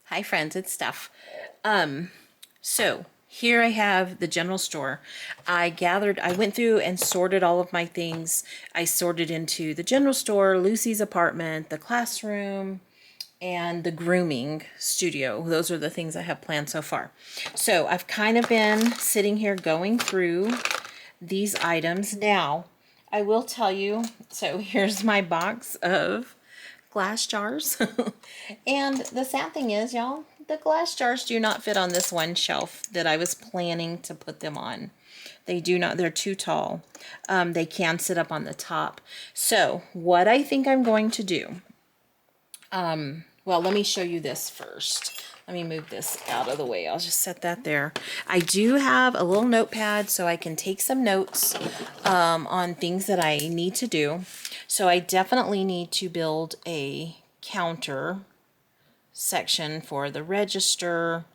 Hi friends, it's Steph. So here I have the general store. I went through and sorted all of my things. I sorted into the general store, Lucy's apartment, the classroom, and the grooming studio. Those are the things I have planned so far. So I've kind of been sitting here going through these items. Now, I will tell you, so here's my box of glass jars. And the sad thing is, y'all, the glass jars do not fit on this one shelf that I was planning to put them on. They do not, they're too tall. They can sit up on the top. So what I think I'm going to do, well, let me show you this first. Let me move this out of the way. I'll just set that there. I do have a little notepad so I can take some notes on things that I need to do. So I definitely need to build a counter section for the register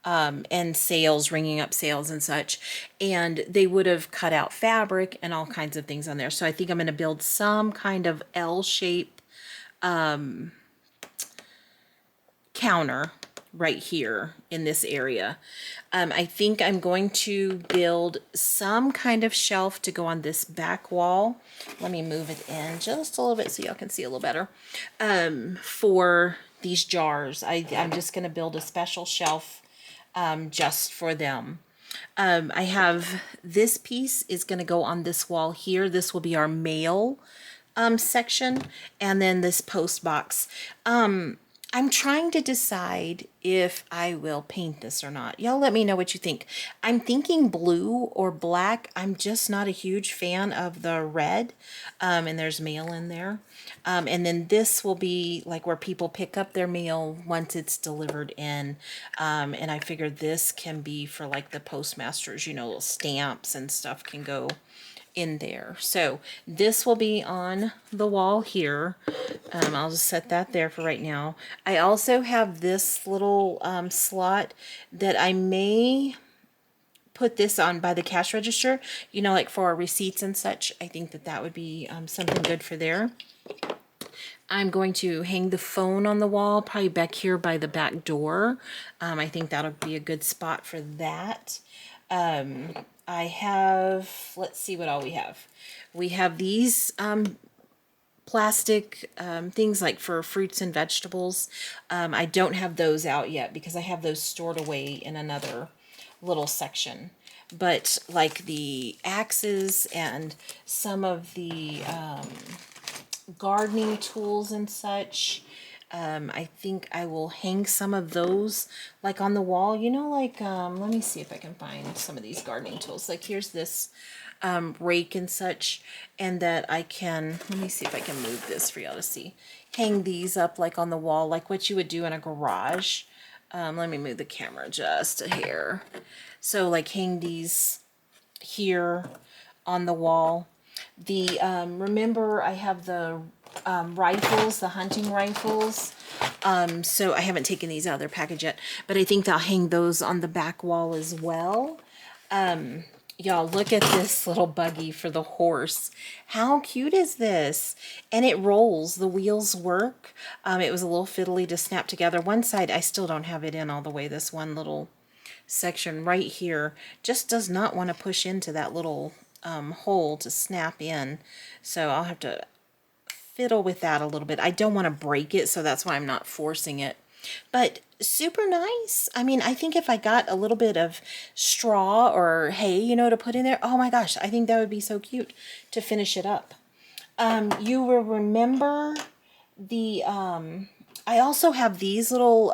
and sales, ringing up sales and such. And they would have cut out fabric and all kinds of things on there. So I think I'm going to build some kind of L-shape counter right here in this area. I think I'm going to build some kind of shelf to go on this back wall. Let me move it in just a little bit so y'all can see a little better. For these jars, I'm just going to build a special shelf just for them. I have this piece is going to go on this wall here. This will be our mail section, and then this post box. I'm trying to decide if I will paint this or not. Y'all let me know what you think. I'm thinking blue or black. I'm just not a huge fan of the red. And there's mail in there. And then this will be like where people pick up their mail once it's delivered in. And I figured this can be for like the postmasters, you know, little stamps and stuff can go in there. So this will be on the wall here. I'll just set that there for right now. I also have this little slot that I may put this on by the cash register, you know, like for our receipts and such. I think that that would be something good for there. I'm going to hang the phone on the wall, probably back here by the back door. I think that'll be a good spot for that. I have, let's see what all we have. We have these plastic things like for fruits and vegetables. I don't have those out yet because I have those stored away in another little section. But like the axes and some of the gardening tools and such, I think I will hang some of those like on the wall, you know, like let me see if I can find some of these gardening tools. Like here's this rake and such, and that I can, let me see if I can move this for y'all to see, hang these up like on the wall like what you would do in a garage. Let me move the camera just a hair. So like hang these here on the wall. The remember I have the rifles, the hunting rifles. So I haven't taken these out of their package yet, but I think I'll hang those on the back wall as well. Y'all look at this little buggy for the horse. How cute is this? And it rolls, the wheels work. It was a little fiddly to snap together. One side, I still don't have it in all the way. This one little section right here just does not want to push into that little hole to snap in. So I'll have to fiddle with that a little bit. I don't want to break it, so that's why I'm not forcing it. But super nice. I mean, I think if I got a little bit of straw or hay, you know, to put in there, oh my gosh, I think that would be so cute to finish it up. You will remember the, I also have these little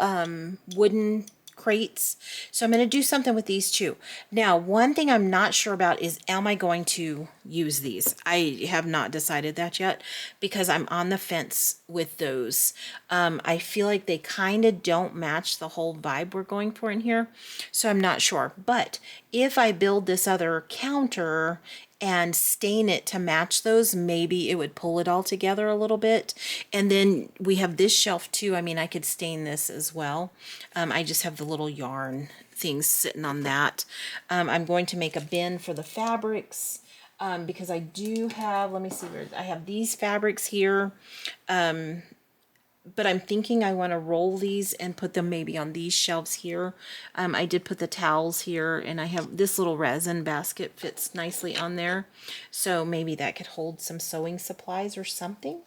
wooden crates. So I'm going to do something with these too. Now, one thing I'm not sure about is, am I going to use these? I have not decided that yet because I'm on the fence with those. I feel like they kind of don't match the whole vibe we're going for in here. So I'm not sure. But if I build this other counter and stain it to match those, maybe it would pull it all together a little bit. And then we have this shelf too. I mean, I could stain this as well. I just have the little yarn things sitting on that. I'm going to make a bin for the fabrics because I do have, let me see where, I have these fabrics here but I'm thinking I want to roll these and put them maybe on these shelves here. I did put the towels here, and I have this little resin basket fits nicely on there. So maybe that could hold some sewing supplies or something.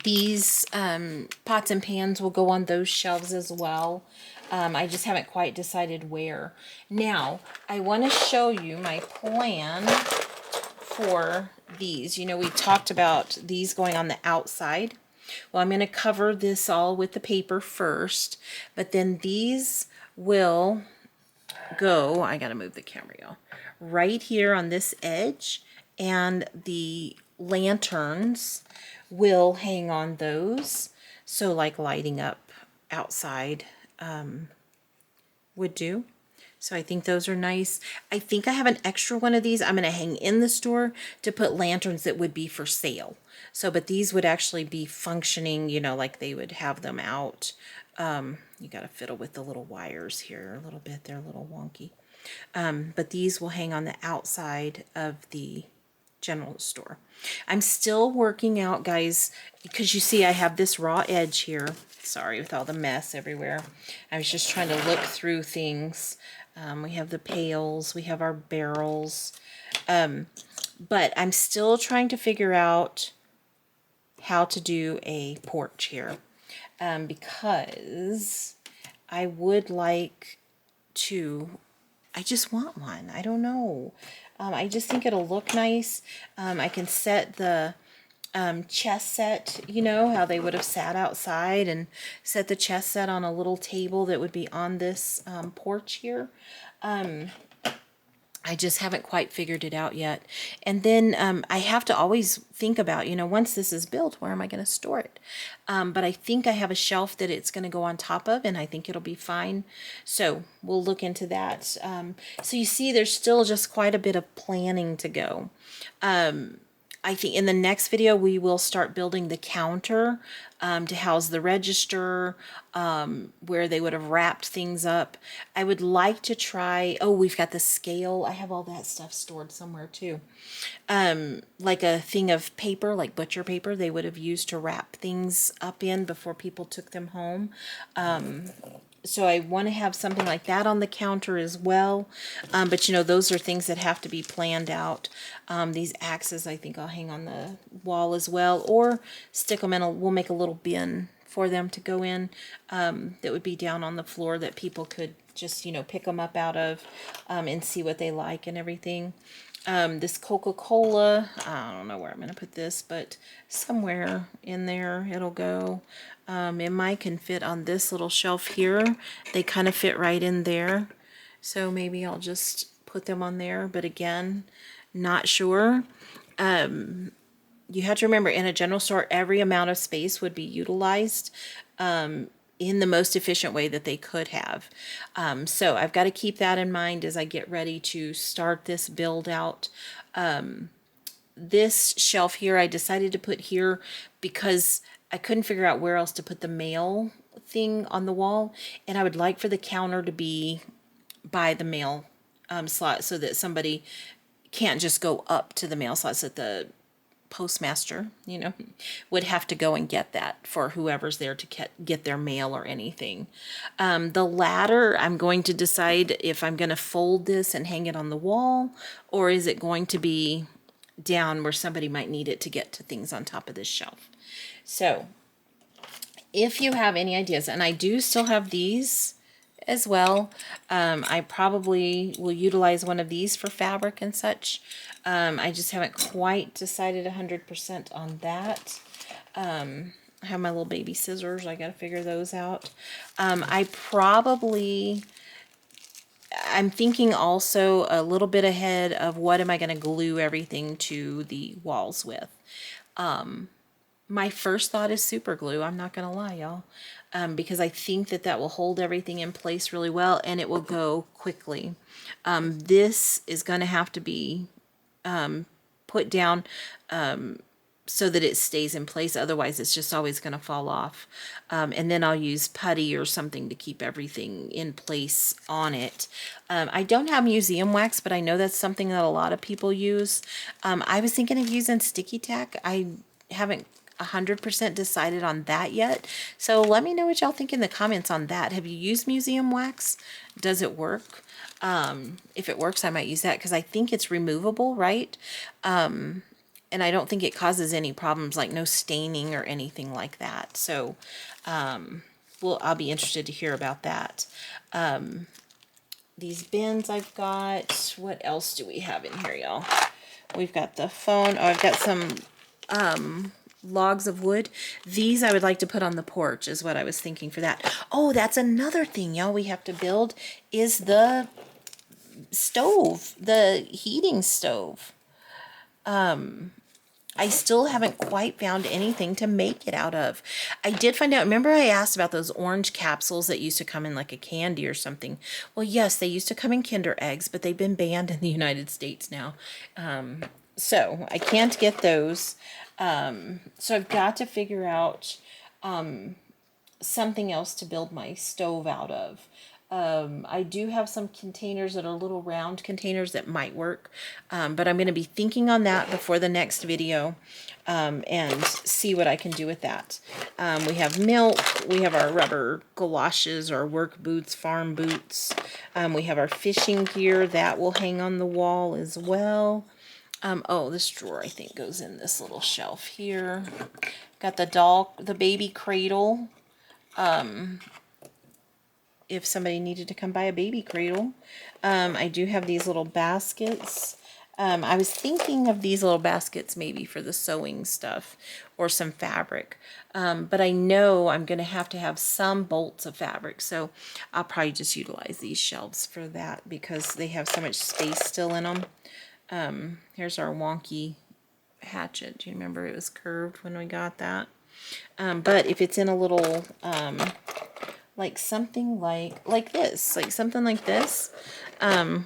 These pots and pans will go on those shelves as well. I just haven't quite decided where. Now, I want to show you my plan for these. You know, we talked about these going on the outside. Well, I'm going to cover this all with the paper first, but then these will go, I got to move the camera, y'all, right here on this edge, and the lanterns will hang on those. So like lighting up outside would do. So I think those are nice. I think I have an extra one of these I'm going to hang in the store to put lanterns that would be for sale. So, but these would actually be functioning, you know, like they would have them out. You got to fiddle with the little wires here a little bit. They're a little wonky. But these will hang on the outside of the general store. I'm still working out, guys, because you see I have this raw edge here. Sorry, with all the mess everywhere. I was just trying to look through things. We have the pails, we have our barrels, but I'm still trying to figure out how to do a porch here, because I would like to, I just want one. I don't know. I just think it'll look nice. I can set the chess set, you know, how they would have sat outside, and set the chess set on a little table that would be on this porch here. I just haven't quite figured it out yet. And then I have to always think about, you know, once this is built, where am I going to store it? But I think I have a shelf that it's going to go on top of, and I think it'll be fine. So we'll look into that. So you see, there's still just quite a bit of planning to go. I think in the next video, we will start building the counter to house the register, where they would have wrapped things up. I would like to try, oh, we've got the scale. I have all that stuff stored somewhere too. Like a thing of paper, like butcher paper, they would have used to wrap things up in before people took them home. So I want to have something like that on the counter as well. But you know, those are things that have to be planned out. These axes, I think I'll hang on the wall as well, or stick them in we'll make a little bin for them to go in, that would be down on the floor that people could just, you know, pick them up out of, and see what they like and everything. This Coca-Cola, I don't know where I'm going to put this, but somewhere in there it'll go. And mine can fit on this little shelf here. They kind of fit right in there. So maybe I'll just put them on there. But again, not sure. You have to remember, in a general store, every amount of space would be utilized in the most efficient way that they could have. So I've got to keep that in mind as I get ready to start this build out. This shelf here, I decided to put here because I couldn't figure out where else to put the mail thing on the wall. And I would like for the counter to be by the mail slot, so that somebody can't just go up to the mail slot, so that the postmaster, you know, would have to go and get that for whoever's there to get their mail or anything. The ladder, I'm going to decide if I'm going to fold this and hang it on the wall, or is it going to be down where somebody might need it to get to things on top of this shelf. So if you have any ideas, and I do still have these as well, I probably will utilize one of these for fabric and such. I just haven't quite decided 100% on that. I have my little baby scissors. I got to figure those out. I'm thinking also a little bit ahead of what am I going to glue everything to the walls with. My first thought is super glue. I'm not going to lie, y'all. Because I think that will hold everything in place really well, and it will go quickly. This is going to have to be put down so that it stays in place. Otherwise, it's just always going to fall off. And then I'll use putty or something to keep everything in place on it. I don't have museum wax, but I know that's something that a lot of people use. I was thinking of using sticky tack. I haven't 100% decided on that yet. So let me know what y'all think in the comments on that. Have you used museum wax? Does it work? If it works, I might use that because I think it's removable, right? And I don't think it causes any problems, like no staining or anything like that. So, I'll be interested to hear about that. These bins I've got. What else do we have in here, y'all? We've got the phone. Oh, I've got some logs of wood. These I would like to put on the porch is what I was thinking for that. Oh, that's another thing, y'all, we have to build is the stove, the heating stove. I still haven't quite found anything to make it out of. I did find out, remember I asked about those orange capsules that used to come in like a candy or something? Well, yes, they used to come in Kinder Eggs, but they've been banned in the United States now. So I can't get those. So I've got to figure out something else to build my stove out of. I do have some containers that are little round containers that might work, but I'm going to be thinking on that before the next video and see what I can do with that. We have milk, we have our rubber galoshes, our work boots, farm boots. We have our fishing gear that will hang on the wall as well. Oh, this drawer I think goes in this little shelf here. Got the baby cradle. If somebody needed to come buy a baby cradle. I do have these little baskets. I was thinking of these little baskets maybe for the sewing stuff or some fabric. But I know I'm going to have some bolts of fabric. So I'll probably just utilize these shelves for that because they have so much space still in them. Here's our wonky hatchet. Do you remember it was curved when we got that? But if it's in a little... like something like this, like something like this.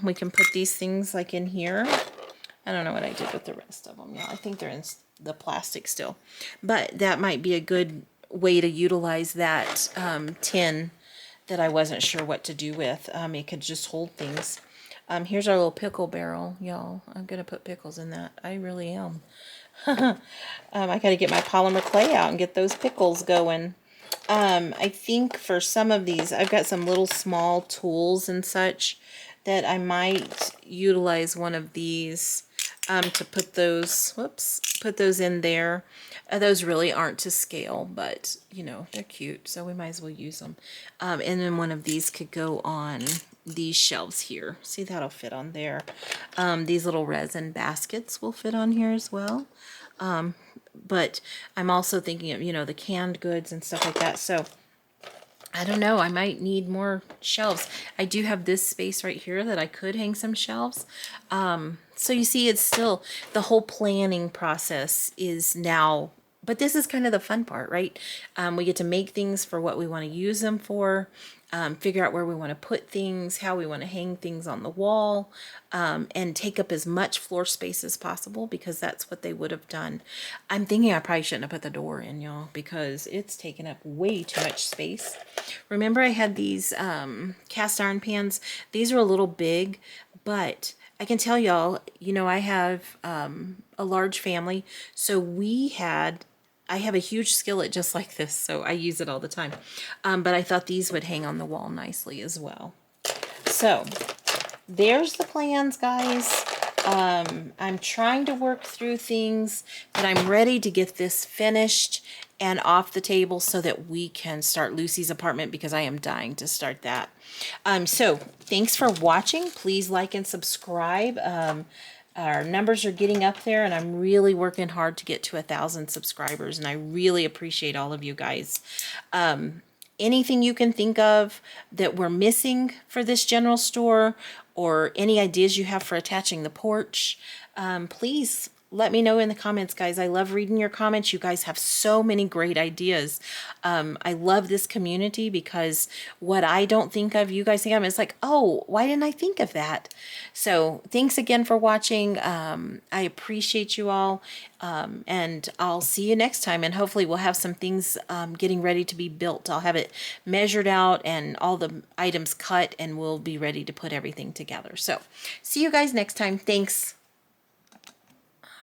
We can put these things like in here. I don't know what I did with the rest of them. Yeah, I think they're in the plastic still. But that might be a good way to utilize that tin that I wasn't sure what to do with. It could just hold things. Here's our little pickle barrel, y'all. I'm going to put pickles in that. I really am. I got to get my polymer clay out and get those pickles going. I think for some of these, I've got some little small tools and such that I might utilize one of these to put those, put those in there. Those really aren't to scale, but, you know, they're cute, so we might as well use them. And then one of these could go on these shelves here. See, that'll fit on there. These little resin baskets will fit on here as well. But I'm also thinking of, you know, the canned goods and stuff like that. So I don't know. I might need more shelves. I do have this space right here that I could hang some shelves. So you see, it's still, the whole planning process is now, but this is kind of the fun part, right? We get to make things for what we want to use them for. Figure out where we want to put things, how we want to hang things on the wall, and take up as much floor space as possible because that's what they would have done. I'm thinking I probably shouldn't have put the door in, y'all, because it's taken up way too much space. Remember I had these cast iron pans. These are a little big, but I can tell y'all, you know, I have a large family, so I have a huge skillet just like this, so I use it all the time. But I thought these would hang on the wall nicely as well. So there's the plans, guys. I'm trying to work through things, but I'm ready to get this finished and off the table so that we can start Lucy's apartment because I am dying to start that. So thanks for watching. Please like and subscribe. Our numbers are getting up there, and I'm really working hard to get to 1,000 subscribers, and I really appreciate all of you guys. Anything you can think of that we're missing for this general store, or any ideas you have for attaching the porch, please let me know in the comments, guys. I love reading your comments. You guys have so many great ideas. I love this community because what I don't think of, you guys think of. It's like, oh, why didn't I think of that? So thanks again for watching. I appreciate you all. And I'll see you next time. And hopefully we'll have some things getting ready to be built. I'll have it measured out and all the items cut, and we'll be ready to put everything together. So see you guys next time. Thanks.